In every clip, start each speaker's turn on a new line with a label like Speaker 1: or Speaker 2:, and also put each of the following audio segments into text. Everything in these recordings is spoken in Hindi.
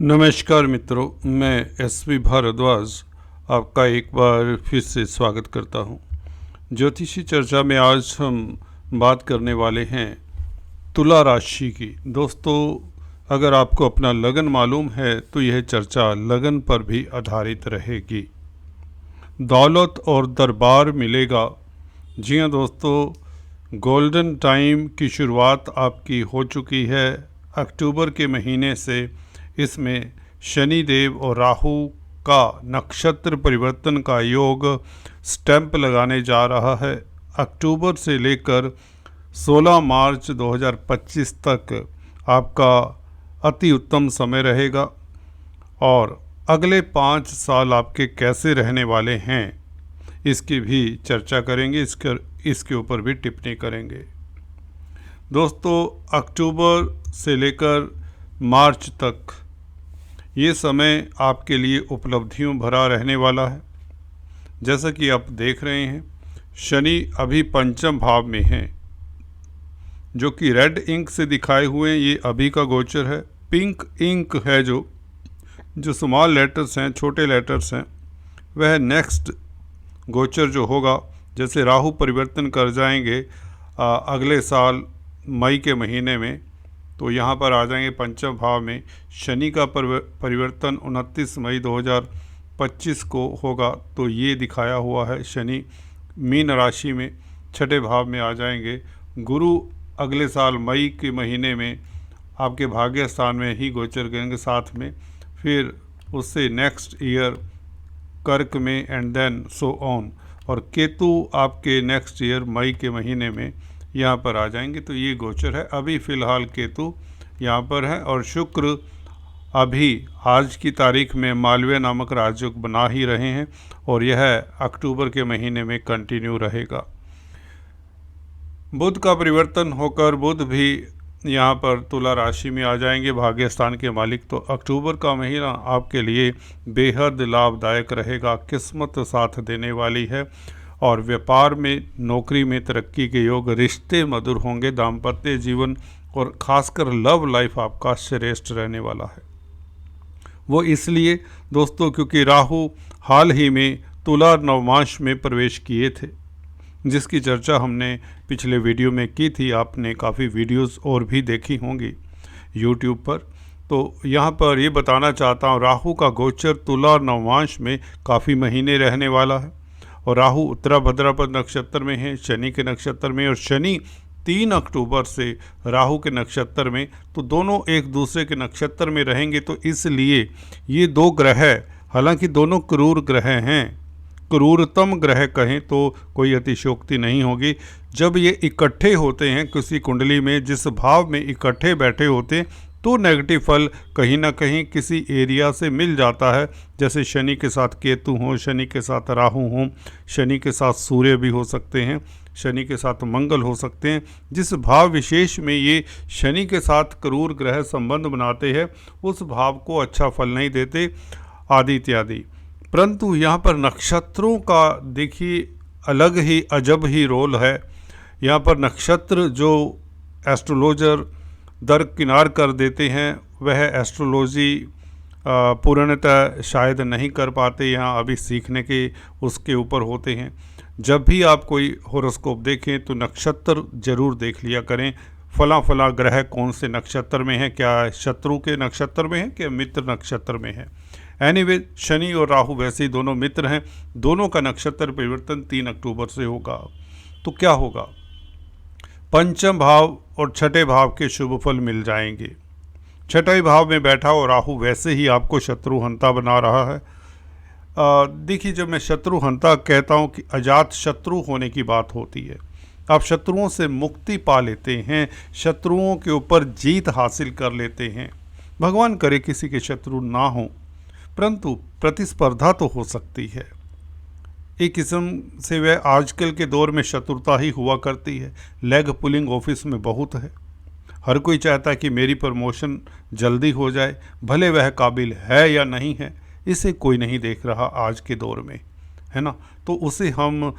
Speaker 1: नमस्कार मित्रों, मैं एसवी भारद्वाज आपका एक बार फिर से स्वागत करता हूं। ज्योतिषी चर्चा में आज हम बात करने वाले हैं तुला राशि की। दोस्तों, अगर आपको अपना लगन मालूम है तो यह चर्चा लगन पर भी आधारित रहेगी। दौलत और दरबार मिलेगा। जी हाँ दोस्तों, गोल्डन टाइम की शुरुआत आपकी हो चुकी है। अक्टूबर के महीने से इसमें शनि देव और राहु का नक्षत्र परिवर्तन का योग स्टैंप लगाने जा रहा है। अक्टूबर से लेकर 16 मार्च 2025 तक आपका अति उत्तम समय रहेगा और अगले 5 साल आपके कैसे रहने वाले हैं इसकी भी चर्चा करेंगे, इसके ऊपर भी टिप्पणी करेंगे। दोस्तों, अक्टूबर से लेकर मार्च तक ये समय आपके लिए उपलब्धियों भरा रहने वाला है। जैसा कि आप देख रहे हैं, शनि अभी पंचम भाव में है, जो कि रेड इंक से दिखाए हुए हैं। ये अभी का गोचर है। पिंक इंक है जो स्मॉल लेटर्स हैं, छोटे लेटर्स हैं, वह नेक्स्ट गोचर जो होगा, जैसे राहु परिवर्तन कर जाएंगे अगले साल मई के महीने में, तो यहाँ पर आ जाएंगे पंचम भाव में। शनि का परिवर्तन 29 मई 2025 को होगा, तो ये दिखाया हुआ है। शनि मीन राशि में छठे भाव में आ जाएंगे। गुरु अगले साल मई के महीने में आपके भाग्य स्थान में ही गोचर करेंगे साथ में, फिर उससे नेक्स्ट ईयर कर्क में एंड देन सो ऑन। और केतु आपके नेक्स्ट ईयर मई के महीने में यहाँ पर आ जाएंगे। तो ये गोचर है। अभी फ़िलहाल केतु यहाँ पर है और शुक्र अभी आज की तारीख में मालवीय नामक राजयोग बना ही रहे हैं और यह अक्टूबर के महीने में कंटिन्यू रहेगा। बुध का परिवर्तन होकर बुध भी यहाँ पर तुला राशि में आ जाएंगे, भाग्य स्थान के मालिक। तो अक्टूबर का महीना आपके लिए बेहद लाभदायक रहेगा, किस्मत साथ देने वाली है और व्यापार में, नौकरी में तरक्की के योग, रिश्ते मधुर होंगे, दाम्पत्य जीवन और खासकर लव लाइफ आपका श्रेष्ठ रहने वाला है। वो इसलिए दोस्तों क्योंकि राहु हाल ही में तुला नवमांश में प्रवेश किए थे, जिसकी चर्चा हमने पिछले वीडियो में की थी। आपने काफ़ी वीडियोस और भी देखी होंगी यूट्यूब पर। तो यहाँ पर ये बताना चाहता हूँ, राहु का गोचर तुला नवमांश में काफ़ी महीने रहने वाला है और राहु उत्तरा भाद्रपद नक्षत्र में है, शनि के नक्षत्र में, और शनि 3 अक्टूबर से राहु के नक्षत्र में, तो दोनों एक दूसरे के नक्षत्र में रहेंगे। तो इसलिए ये दो ग्रह, हालांकि दोनों क्रूर ग्रह हैं, क्रूरतम ग्रह कहें तो कोई अतिशयोक्ति नहीं होगी, जब ये इकट्ठे होते हैं किसी कुंडली में, जिस भाव में इकट्ठे बैठे होते हैं, तो नेगेटिव फल कहीं ना कहीं किसी एरिया से मिल जाता है। जैसे शनि के साथ केतु हों, शनि के साथ राहु हों, शनि के साथ सूर्य भी हो सकते हैं, शनि के साथ मंगल हो सकते हैं। जिस भाव विशेष में ये शनि के साथ क्रूर ग्रह संबंध बनाते हैं, उस भाव को अच्छा फल नहीं देते, आदि इत्यादि। परंतु यहाँ पर नक्षत्रों का देखिए अलग ही अजब ही रोल है। यहाँ पर नक्षत्र जो एस्ट्रोलॉजर दरकिनार कर देते हैं, वह एस्ट्रोलॉजी पूर्णतः शायद नहीं कर पाते, यहाँ अभी सीखने के उसके ऊपर होते हैं। जब भी आप कोई होरोस्कोप देखें तो नक्षत्र जरूर देख लिया करें, फला ग्रह कौन से नक्षत्र में है, क्या शत्रु के नक्षत्र में है, क्या मित्र नक्षत्र में है। एनीवे, शनि और राहु वैसे ही दोनों मित्र हैं, दोनों का नक्षत्र परिवर्तन 3 अक्टूबर से होगा। तो क्या होगा, पंचम भाव और छठे भाव के शुभ फल मिल जाएंगे। छठे भाव में बैठा और राहु वैसे ही आपको शत्रुहंता बना रहा है। देखिए, जब मैं शत्रुहंता कहता हूँ कि अजात शत्रु होने की बात होती है। आप शत्रुओं से मुक्ति पा लेते हैं, शत्रुओं के ऊपर जीत हासिल कर लेते हैं। भगवान करे किसी के शत्रु ना हो, परंतु प्रतिस्पर्धा तो हो सकती है। एक किस्म से वह आजकल के दौर में शत्रुता ही हुआ करती है। लेग पुलिंग ऑफिस में बहुत है। हर कोई चाहता है कि मेरी प्रमोशन जल्दी हो जाए, भले वह काबिल है या नहीं है, इसे कोई नहीं देख रहा आज के दौर में, है ना। तो उसे हम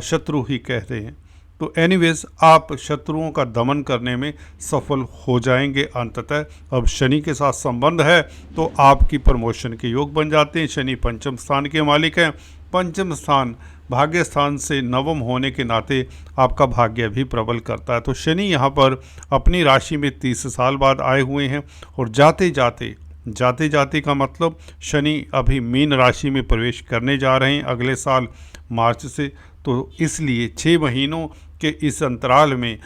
Speaker 1: शत्रु ही कहते हैं। तो एनीवेज आप शत्रुओं का दमन करने में सफल हो जाएंगे अंततः। अब शनि के साथ संबंध है तो आपकी प्रमोशन के योग बन जाते हैं। शनि पंचम स्थान के मालिक हैं। पंचम स्थान भाग्य स्थान से नवम होने के नाते आपका भाग्य भी प्रबल करता है। तो शनि यहाँ पर अपनी राशि में 30 साल बाद आए हुए हैं और जाते जाते का मतलब शनि अभी मीन राशि में प्रवेश करने जा रहे हैं अगले साल मार्च से। तो इसलिए 6 महीनों के इस अंतराल में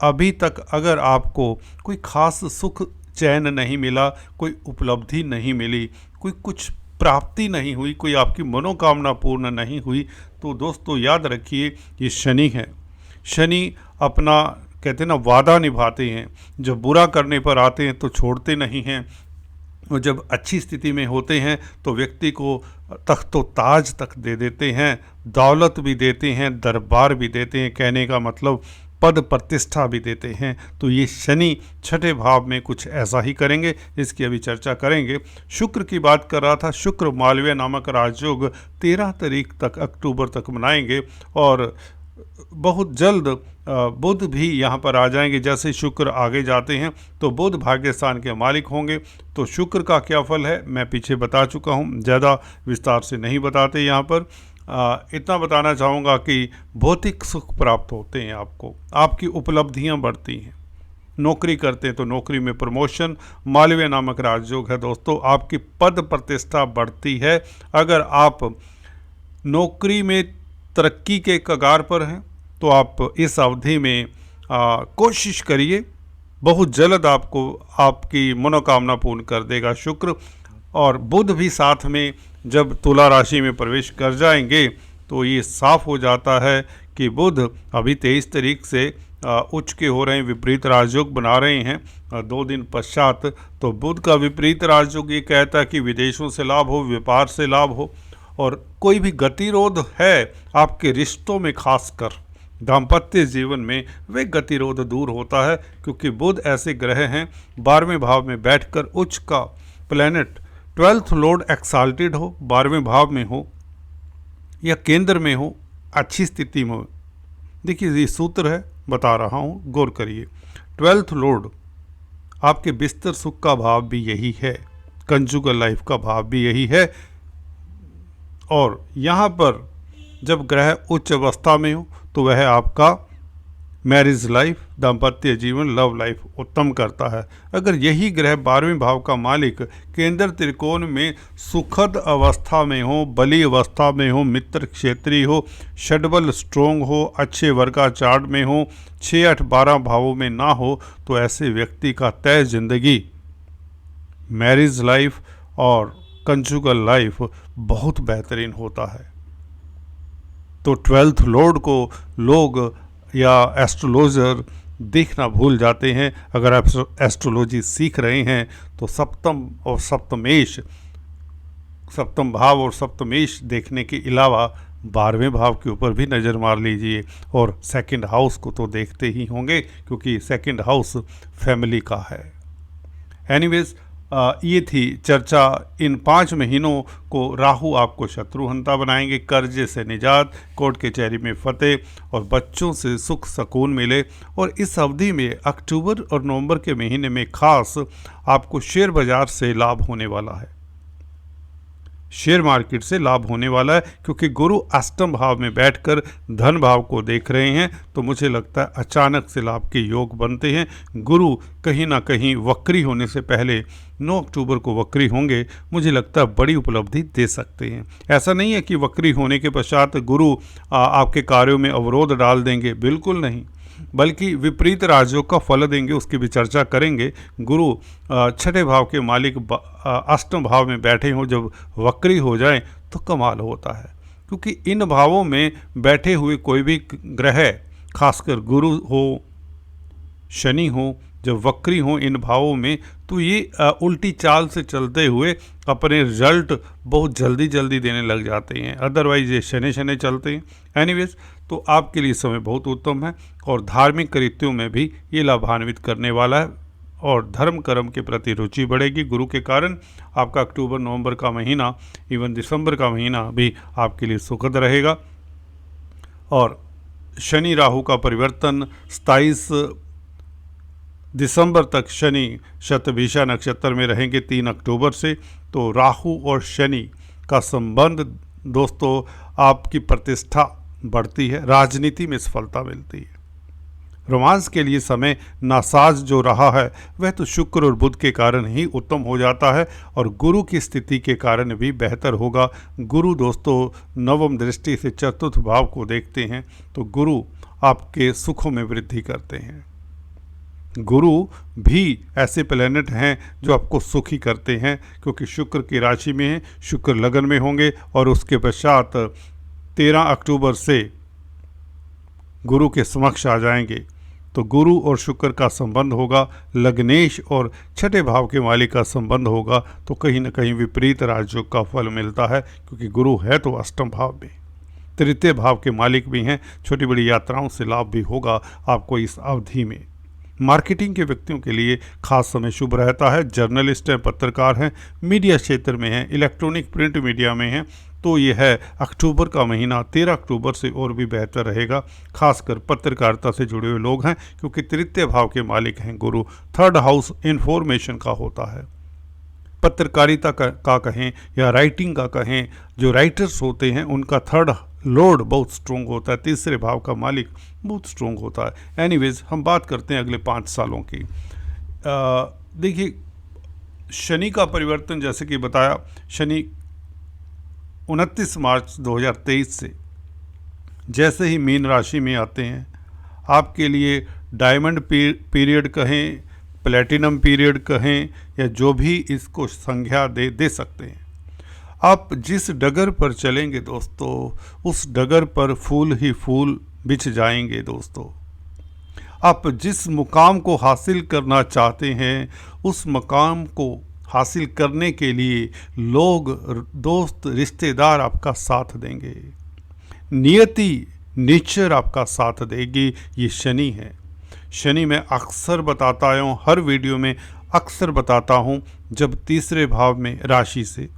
Speaker 1: अभी तक अगर आपको कोई खास सुख चैन नहीं मिला, कोई उपलब्धि नहीं मिली, कोई कुछ प्राप्ति नहीं हुई, कोई आपकी मनोकामना पूर्ण नहीं हुई, तो दोस्तों याद रखिए ये शनि है। शनि अपना कहते हैं ना वादा निभाते हैं। जब बुरा करने पर आते हैं तो छोड़ते नहीं हैं, और जब अच्छी स्थिति में होते हैं तो व्यक्ति को तख्तो ताज तक दे देते हैं, दौलत भी देते हैं, दरबार भी देते हैं, कहने का मतलब पद प्रतिष्ठा भी देते हैं। तो ये शनि छठे भाव में कुछ ऐसा ही करेंगे, इसकी अभी चर्चा करेंगे। शुक्र की बात कर रहा था। शुक्र मालवीय नामक राजयोग 13 तारीख तक अक्टूबर तक मनाएंगे और बहुत जल्द बुध भी यहाँ पर आ जाएंगे। जैसे शुक्र आगे जाते हैं तो बुध भाग्य स्थान के मालिक होंगे। तो शुक्र का क्या फल है मैं पीछे बता चुका हूँ, ज़्यादा विस्तार से नहीं बताते यहाँ पर। इतना बताना चाहूँगा कि भौतिक सुख प्राप्त होते हैं आपको, आपकी उपलब्धियाँ बढ़ती हैं। नौकरी करते हैं तो नौकरी में प्रमोशन मालवीय नामक राजयोग है दोस्तों, आपकी पद प्रतिष्ठा बढ़ती है। अगर आप नौकरी में तरक्की के कगार पर हैं तो आप इस अवधि में कोशिश करिए, बहुत जल्द आपको आपकी मनोकामना पूर्ण कर देगा शुक्र। और बुध भी साथ में जब तुला राशि में प्रवेश कर जाएंगे तो ये साफ हो जाता है कि बुध अभी 23 तारीख से उच्च के हो रहे हैं, विपरीत राजयोग बना रहे हैं 2 दिन पश्चात। तो बुध का विपरीत राजयोग ये कहता है कि विदेशों से लाभ हो, व्यापार से लाभ हो, और कोई भी गतिरोध है आपके रिश्तों में, खासकर दाम्पत्य जीवन में, वे गतिरोध दूर होता है। क्योंकि बुध ऐसे ग्रह हैं 12वें भाव में बैठकर उच्च का प्लैनेट 12th लॉर्ड एक्साल्टेड हो, 12वें भाव में हो या केंद्र में हो, अच्छी स्थिति में हो। देखिए ये सूत्र है, बता रहा हूँ, गौर करिए। 12th लॉर्ड आपके बिस्तर सुख का भाव भी यही है, कंजुगल लाइफ का भाव भी यही है। और यहाँ पर जब ग्रह उच्च अवस्था में हो तो वह आपका मैरिज लाइफ, दाम्पत्य जीवन, लव लाइफ उत्तम करता है। अगर यही ग्रह 12वें भाव का मालिक केंद्र त्रिकोण में सुखद अवस्था में हो, बली अवस्था में हो, मित्र क्षेत्रीय हो, षडबल स्ट्रोंग हो, अच्छे वर्गाचार्ट में हो, 6, 8, 12 भावों में ना हो, तो ऐसे व्यक्ति का तय जिंदगी, मैरिज लाइफ और कंजुगल लाइफ बहुत बेहतरीन होता है। तो 12th लॉर्ड को लोग या एस्ट्रोलॉजर देखना भूल जाते हैं। अगर आप एस्ट्रोलॉजी सीख रहे हैं तो सप्तम भाव और सप्तमेश देखने के अलावा 12वें भाव के ऊपर भी नज़र मार लीजिए, और सेकंड हाउस को तो देखते ही होंगे क्योंकि सेकंड हाउस फैमिली का है। एनीवेज ये थी चर्चा। इन 5 महीनों को राहु आपको शत्रुहंता बनाएंगे, कर्जे से निजात, कोर्ट कचहरी में फतेह और बच्चों से सुख सुकून मिले। और इस अवधि में अक्टूबर और नवंबर के महीने में खास आपको शेयर बाजार से लाभ होने वाला है, शेयर मार्केट से लाभ होने वाला है, क्योंकि गुरु अष्टम भाव में बैठकर धन भाव को देख रहे हैं। तो मुझे लगता है अचानक से लाभ के योग बनते हैं। गुरु कहीं ना कहीं वक्री होने से पहले 9 अक्टूबर को वक्री होंगे, मुझे लगता है बड़ी उपलब्धि दे सकते हैं। ऐसा नहीं है कि वक्री होने के पश्चात गुरु आपके कार्यों में अवरोध डाल देंगे, बिल्कुल नहीं, बल्कि विपरीत राजयोग का फल देंगे, उसकी भी चर्चा करेंगे। गुरु छठे भाव के मालिक अष्टम भाव में बैठे हों, जब वक्री हो जाएं तो कमाल होता है। क्योंकि इन भावों में बैठे हुए कोई भी ग्रह, खासकर गुरु हो, शनि हो, जब वक्री हो इन भावों में, तो ये उल्टी चाल से चलते हुए अपने रिजल्ट बहुत जल्दी देने लग जाते हैं। अदरवाइज ये शनि चलते हैं। एनीवेज, तो आपके लिए समय बहुत उत्तम है और धार्मिक कृत्यों में भी ये लाभान्वित करने वाला है और धर्म कर्म के प्रति रुचि बढ़ेगी। गुरु के कारण आपका अक्टूबर नवंबर का महीना, इवन दिसंबर का महीना भी आपके लिए सुखद रहेगा। और शनि राहु का परिवर्तन 27 दिसंबर तक शनि शतभिषा नक्षत्र में रहेंगे 3 अक्टूबर से। तो राहु और शनि का संबंध दोस्तों, आपकी प्रतिष्ठा बढ़ती है, राजनीति में सफलता मिलती है। रोमांस के लिए समय नासाज जो रहा है वह तो शुक्र और बुध के कारण ही उत्तम हो जाता है और गुरु की स्थिति के कारण भी बेहतर होगा। गुरु दोस्तों नवम दृष्टि से चतुर्थ भाव को देखते हैं तो गुरु आपके सुखों में वृद्धि करते हैं। गुरु भी ऐसे प्लैनेट हैं जो आपको सुखी करते हैं, क्योंकि शुक्र की राशि में है, शुक्र लगन में होंगे और उसके पश्चात 13 अक्टूबर से गुरु के समक्ष आ जाएंगे। तो गुरु और शुक्र का संबंध होगा, लग्नेश और छठे भाव के मालिक का संबंध होगा, तो कहीं ना कहीं विपरीत राजयोग का फल मिलता है, क्योंकि गुरु है तो अष्टम भाव में, तृतीय भाव के मालिक भी हैं। छोटी बड़ी यात्राओं से लाभ भी होगा आपको इस अवधि में। मार्केटिंग के व्यक्तियों के लिए खास समय शुभ रहता है। जर्नलिस्ट हैं, पत्रकार हैं, मीडिया क्षेत्र में हैं, इलेक्ट्रॉनिक प्रिंट मीडिया में हैं, तो यह है अक्टूबर का महीना 13 अक्टूबर से और भी बेहतर रहेगा। खासकर पत्रकारिता से जुड़े हुए लोग हैं, क्योंकि तृतीय भाव के मालिक हैं गुरु। थर्ड हाउस इन्फॉर्मेशन का होता है। पत्रकारिता का कहें या राइटिंग का कहें, जो राइटर्स होते हैं उनका थर्ड लॉर्ड बहुत स्ट्रोंग होता है, तीसरे भाव का मालिक बहुत स्ट्रोंग होता है। एनीवेज हम बात करते हैं अगले 5 सालों की। देखिए, शनि का परिवर्तन जैसे कि बताया, शनि 29 मार्च 2023 से जैसे ही मीन राशि में आते हैं, आपके लिए डायमंड पीरियड कहें, प्लेटिनम पीरियड कहें, या जो भी इसको संज्ञा दे सकते हैं। आप जिस डगर पर चलेंगे दोस्तों, उस डगर पर फूल ही फूल बिछ जाएंगे दोस्तों। आप जिस मुकाम को हासिल करना चाहते हैं, उस मुकाम को हासिल करने के लिए लोग, दोस्त, रिश्तेदार आपका साथ देंगे। नियति, नेचर आपका साथ देगी। ये शनि है। शनि मैं अक्सर बताता हूँ, हर वीडियो में अक्सर बताता हूँ, जब तीसरे भाव में राशि से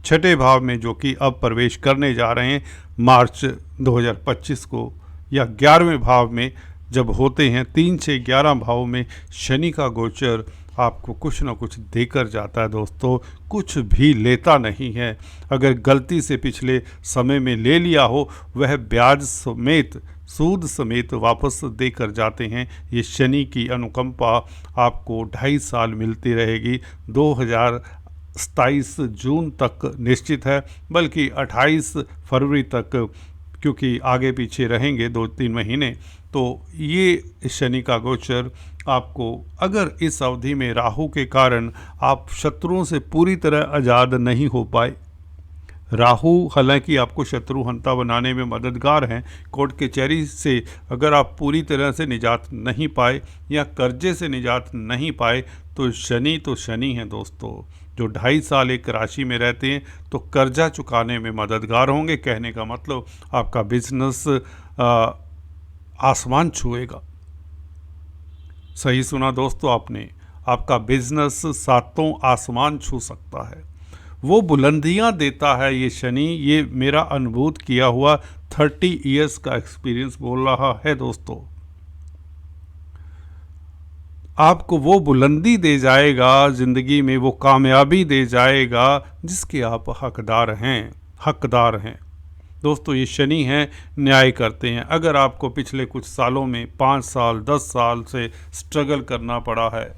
Speaker 1: छठे भाव में, जो कि अब प्रवेश करने जा रहे हैं मार्च 2025 को, या 11वें भाव में जब होते हैं, 3 से 11 भाव में शनि का गोचर आपको कुछ ना कुछ देकर जाता है दोस्तों। कुछ भी लेता नहीं है। अगर गलती से पिछले समय में ले लिया हो, वह ब्याज समेत, सूद समेत वापस देकर जाते हैं। ये शनि की अनुकंपा आपको 2.5 साल मिलती रहेगी। 2027 जून तक निश्चित है, बल्कि 28 फरवरी तक, क्योंकि आगे पीछे रहेंगे 2-3 महीने। तो ये शनि का गोचर आपको, अगर इस अवधि में राहु के कारण आप शत्रुओं से पूरी तरह आज़ाद नहीं हो पाए, राहु हालांकि आपको शत्रुहंता बनाने में मददगार हैं, कोर्ट कचहरी से अगर आप पूरी तरह से निजात नहीं पाए या कर्जे से निजात नहीं पाए, तो शनि है दोस्तों, जो 2.5 साल एक राशि में रहते हैं, तो कर्जा चुकाने में मददगार होंगे। कहने का मतलब आपका बिजनेस आसमान छुएगा। सही सुना दोस्तों आपने, आपका बिजनेस 7 आसमान छू सकता है। वो बुलंदियां देता है ये शनि। ये मेरा अनुभूत किया हुआ 30 इयर्स का एक्सपीरियंस बोल रहा है दोस्तों। आपको वो बुलंदी दे जाएगा ज़िंदगी में, वो कामयाबी दे जाएगा जिसके आप हकदार हैं दोस्तों। ये शनि हैं, न्याय करते हैं। अगर आपको पिछले कुछ सालों में 5 साल 10 साल से स्ट्रगल करना पड़ा है,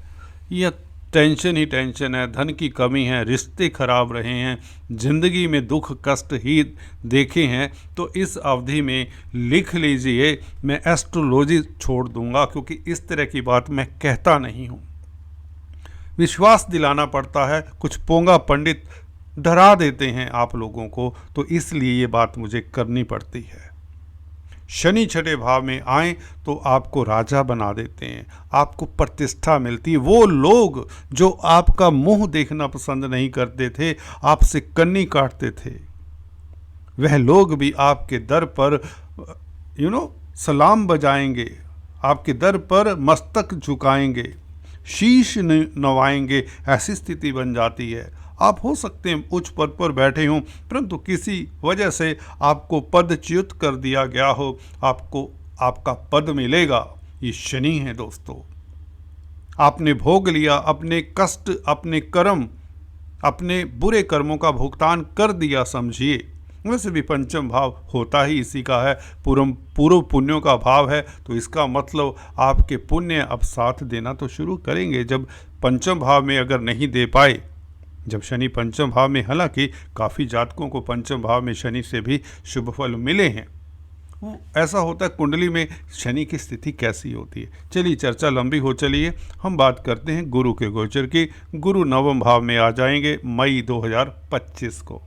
Speaker 1: या टेंशन ही टेंशन है, धन की कमी है, रिश्ते खराब रहे हैं, ज़िंदगी में दुख कष्ट ही देखे हैं, तो इस अवधि में लिख लीजिए, मैं एस्ट्रोलॉजी छोड़ दूंगा, क्योंकि इस तरह की बात मैं कहता नहीं हूँ। विश्वास दिलाना पड़ता है, कुछ पोंगा पंडित डरा देते हैं आप लोगों को, तो इसलिए ये बात मुझे करनी पड़ती है। शनि छठे भाव में आए तो आपको राजा बना देते हैं, आपको प्रतिष्ठा मिलती है। वो लोग जो आपका मुंह देखना पसंद नहीं करते थे, आपसे कन्नी काटते थे, वह लोग भी आपके दर पर सलाम बजाएंगे, आपके दर पर मस्तक झुकाएंगे, शीश नवाएंगे। ऐसी स्थिति बन जाती है। आप हो सकते हैं उच्च पद पर बैठे हों, परंतु किसी वजह से आपको पदच्युत कर दिया गया हो, आपको आपका पद मिलेगा। ये शनि है दोस्तों। आपने भोग लिया, अपने कष्ट, अपने कर्म, अपने बुरे कर्मों का भुगतान कर दिया समझिए। वैसे भी पंचम भाव होता ही इसी का है, पूर्व पुण्यों का भाव है, तो इसका मतलब आपके पुण्य अब साथ देना तो शुरू करेंगे। जब पंचम भाव में अगर नहीं दे पाए, जब शनि पंचम भाव में, हालांकि काफ़ी जातकों को पंचम भाव में शनि से भी शुभ फल मिले हैं, वो ऐसा होता है कुंडली में शनि की स्थिति कैसी होती है। चलिए चर्चा लंबी हो चली है, हम बात करते हैं गुरु के गोचर की। गुरु नवम भाव में आ जाएंगे मई 2025 को।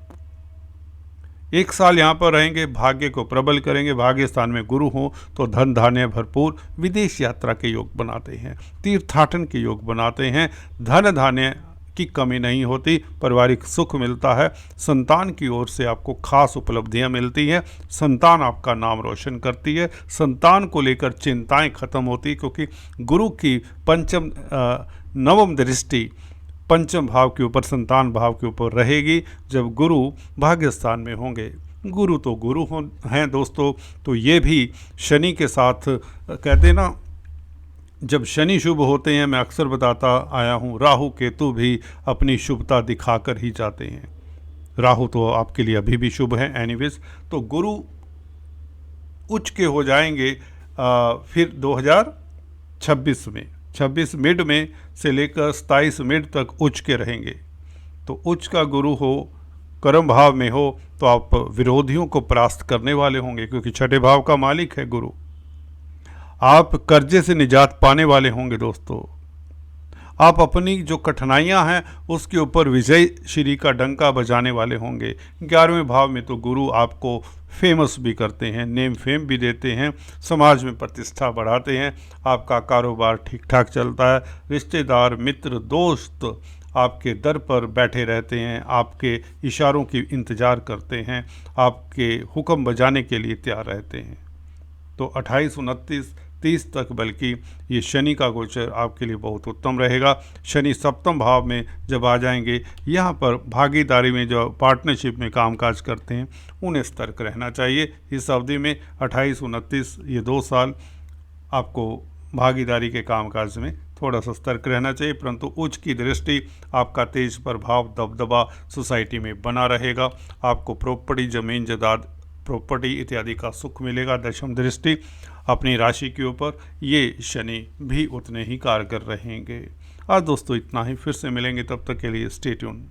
Speaker 1: एक साल यहाँ पर रहेंगे, भाग्य को प्रबल करेंगे। भाग्य स्थान में गुरु हो तो धन धान्य भरपूर, विदेश यात्रा के योग बनाते हैं, तीर्थाटन के योग बनाते हैं, धन धान्य की कमी नहीं होती, पारिवारिक सुख मिलता है, संतान की ओर से आपको खास उपलब्धियां मिलती हैं, संतान आपका नाम रोशन करती है, संतान को लेकर चिंताएं खत्म होती, क्योंकि गुरु की नवम दृष्टि पंचम भाव के ऊपर, संतान भाव के ऊपर रहेगी जब गुरु भाग्य स्थान में होंगे। गुरु तो गुरु हैं दोस्तों, तो ये भी शनि के साथ कहते हैं ना, जब शनि शुभ होते हैं, मैं अक्सर बताता आया हूँ, राहु केतु भी अपनी शुभता दिखाकर ही जाते हैं। राहु तो आपके लिए अभी भी शुभ है एनीवेज। तो गुरु उच्च के हो जाएंगे फिर 2026 में, 26 मिड में से लेकर 27 मिड तक उच्च के रहेंगे। तो उच्च का गुरु हो, कर्म भाव में हो, तो आप विरोधियों को परास्त करने वाले होंगे, क्योंकि छठे भाव का मालिक है गुरु। आप कर्जे से निजात पाने वाले होंगे दोस्तों। आप अपनी जो कठिनाइयां हैं उसके ऊपर विजय श्री का डंका बजाने वाले होंगे। 11वें भाव में तो गुरु आपको फेमस भी करते हैं, नेम फेम भी देते हैं, समाज में प्रतिष्ठा बढ़ाते हैं, आपका कारोबार ठीक ठाक चलता है, रिश्तेदार मित्र दोस्त आपके दर पर बैठे रहते हैं, आपके इशारों की इंतज़ार करते हैं, आपके हुक्म बजाने के लिए तैयार रहते हैं। तो 28, 29, 30 तक बल्कि ये शनि का गोचर आपके लिए बहुत उत्तम रहेगा। शनि सप्तम भाव में जब आ जाएंगे, यहाँ पर भागीदारी में जो पार्टनरशिप में कामकाज करते हैं उन्हें सतर्क रहना चाहिए। इस अवधि में 28, 29 ये 2 साल आपको भागीदारी के कामकाज में थोड़ा सा सतर्क रहना चाहिए, परंतु उच्च की दृष्टि आपका तेज प्रभाव दबदबा सोसाइटी में बना रहेगा। आपको प्रॉपर्टी, जमीन जायदाद, प्रॉपर्टी इत्यादि का सुख मिलेगा। दशम दृष्टि अपनी राशि के ऊपर, ये शनि भी उतने ही कारगर रहेंगे। आज दोस्तों इतना ही, फिर से मिलेंगे, तब तक के लिए स्टे ट्यून।